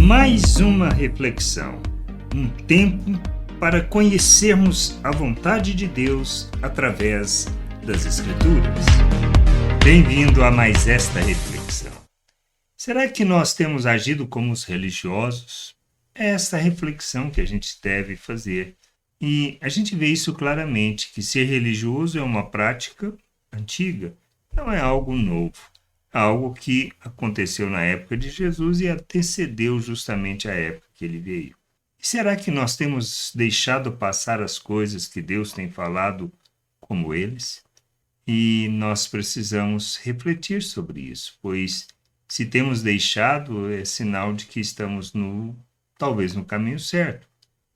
Mais uma reflexão, um tempo para conhecermos a vontade de Deus através das Escrituras. Bem-vindo a mais esta reflexão. Será que nós temos agido como os religiosos? É esta reflexão que a gente deve fazer. E a gente vê isso claramente, que ser religioso é uma prática antiga, não é algo novo. Algo que aconteceu na época de Jesus e antecedeu justamente a época que ele veio. E será que nós temos deixado passar as coisas que Deus tem falado como eles? E nós precisamos refletir sobre isso, pois se temos deixado, é sinal de que estamos talvez no caminho certo,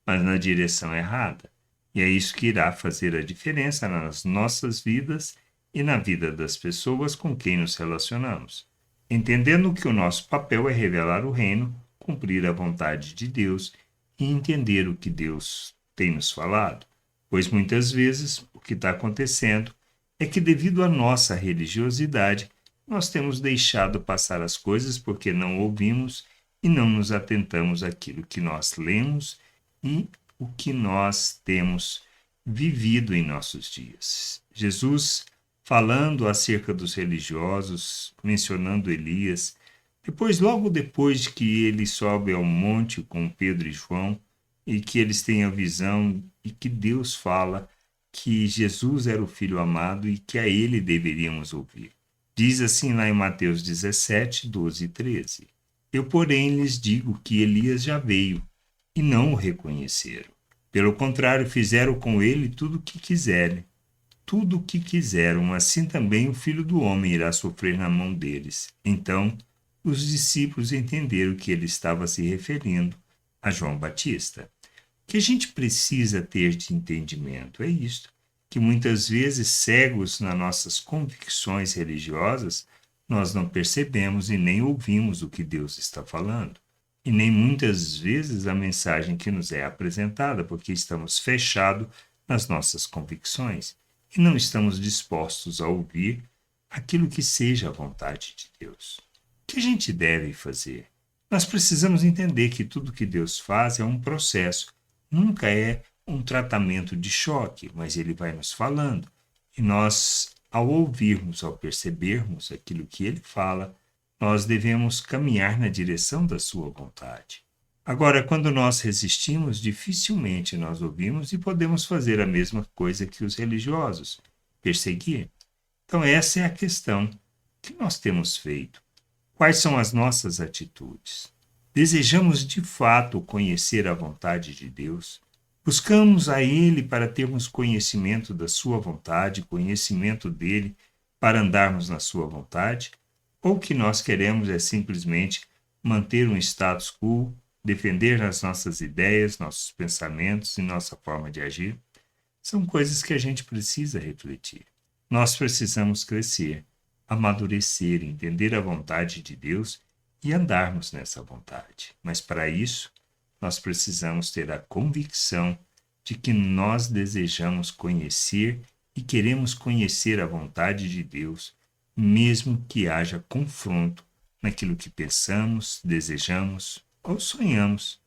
mas na direção errada. E é isso que irá fazer a diferença nas nossas vidas e na vida das pessoas com quem nos relacionamos. Entendendo que o nosso papel é revelar o reino, cumprir a vontade de Deus e entender o que Deus tem nos falado. Pois muitas vezes o que está acontecendo é que, devido à nossa religiosidade, nós temos deixado passar as coisas porque não ouvimos e não nos atentamos àquilo que nós lemos e o que nós temos vivido em nossos dias. Jesus, falando acerca dos religiosos, mencionando Elias, logo depois de que ele sobe ao monte com Pedro e João, e que eles têm a visão e que Deus fala que Jesus era o Filho amado e que a ele deveríamos ouvir. Diz assim lá em Mateus 17, 12 e 13. Eu, porém, lhes digo que Elias já veio, e não o reconheceram. Pelo contrário, fizeram com ele tudo o que quiserem. Tudo o que quiseram, assim também o Filho do Homem irá sofrer na mão deles. Então, os discípulos entenderam que ele estava se referindo a João Batista. O que a gente precisa ter de entendimento é isto, que muitas vezes, cegos nas nossas convicções religiosas, nós não percebemos e nem ouvimos o que Deus está falando. E nem muitas vezes a mensagem que nos é apresentada, porque estamos fechados nas nossas convicções e não estamos dispostos a ouvir aquilo que seja a vontade de Deus. O que a gente deve fazer? Nós precisamos entender que tudo que Deus faz é um processo, nunca é um tratamento de choque, mas Ele vai nos falando. E nós, ao ouvirmos, ao percebermos aquilo que Ele fala, nós devemos caminhar na direção da sua vontade. Agora, quando nós resistimos, dificilmente nós ouvimos e podemos fazer a mesma coisa que os religiosos, perseguir. Então, essa é a questão que nós temos feito. Quais são as nossas atitudes? Desejamos de fato conhecer a vontade de Deus? Buscamos a Ele para termos conhecimento da sua vontade, conhecimento dele para andarmos na sua vontade? Ou o que nós queremos é simplesmente manter um status quo, defender as nossas ideias, nossos pensamentos e nossa forma de agir? São coisas que a gente precisa refletir. Nós precisamos crescer, amadurecer, entender a vontade de Deus e andarmos nessa vontade. Mas para isso, nós precisamos ter a convicção de que nós desejamos conhecer e queremos conhecer a vontade de Deus, mesmo que haja confronto naquilo que pensamos, desejamos ou sonhamos.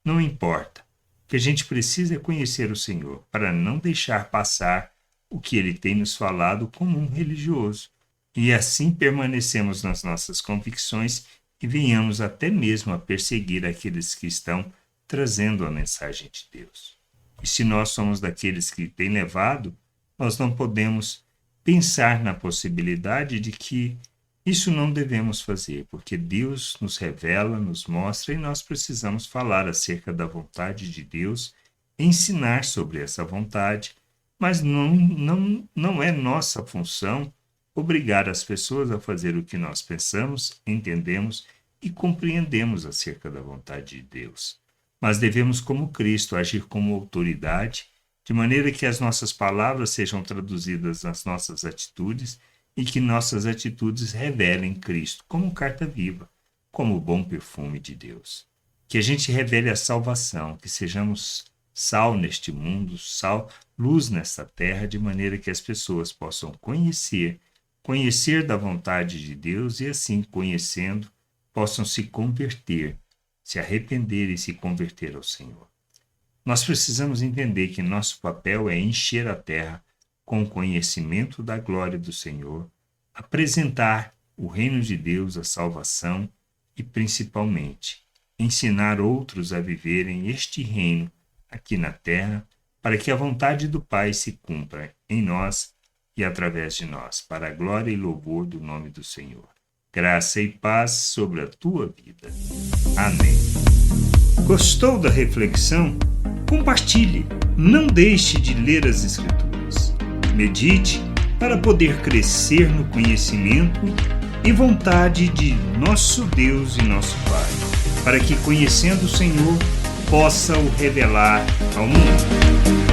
Não importa. O que a gente precisa é conhecer o Senhor para não deixar passar o que Ele tem nos falado como um religioso. E assim permanecemos nas nossas convicções e venhamos até mesmo a perseguir aqueles que estão trazendo a mensagem de Deus. E se nós somos daqueles que têm levado, nós não podemos pensar na possibilidade de que isso não devemos fazer, porque Deus nos revela, nos mostra e nós precisamos falar acerca da vontade de Deus, ensinar sobre essa vontade, mas não é nossa função obrigar as pessoas a fazer o que nós pensamos, entendemos e compreendemos acerca da vontade de Deus. Mas devemos, como Cristo, agir como autoridade, de maneira que as nossas palavras sejam traduzidas nas nossas atitudes e que nossas atitudes revelem Cristo como carta viva, como o bom perfume de Deus. Que a gente revele a salvação, que sejamos sal neste mundo, sal, luz nesta terra, de maneira que as pessoas possam conhecer da vontade de Deus e assim, conhecendo, possam se converter, se arrepender e se converter ao Senhor. Nós precisamos entender que nosso papel é encher a terra com o conhecimento da glória do Senhor, apresentar o reino de Deus, a salvação e, principalmente, ensinar outros a viverem este reino aqui na terra, para que a vontade do Pai se cumpra em nós e através de nós, para a glória e louvor do nome do Senhor. Graça e paz sobre a tua vida. Amém. Gostou da reflexão? Compartilhe. Não deixe de ler as Escrituras. Medite para poder crescer no conhecimento e vontade de nosso Deus e nosso Pai, para que, conhecendo o Senhor, possa o revelar ao mundo.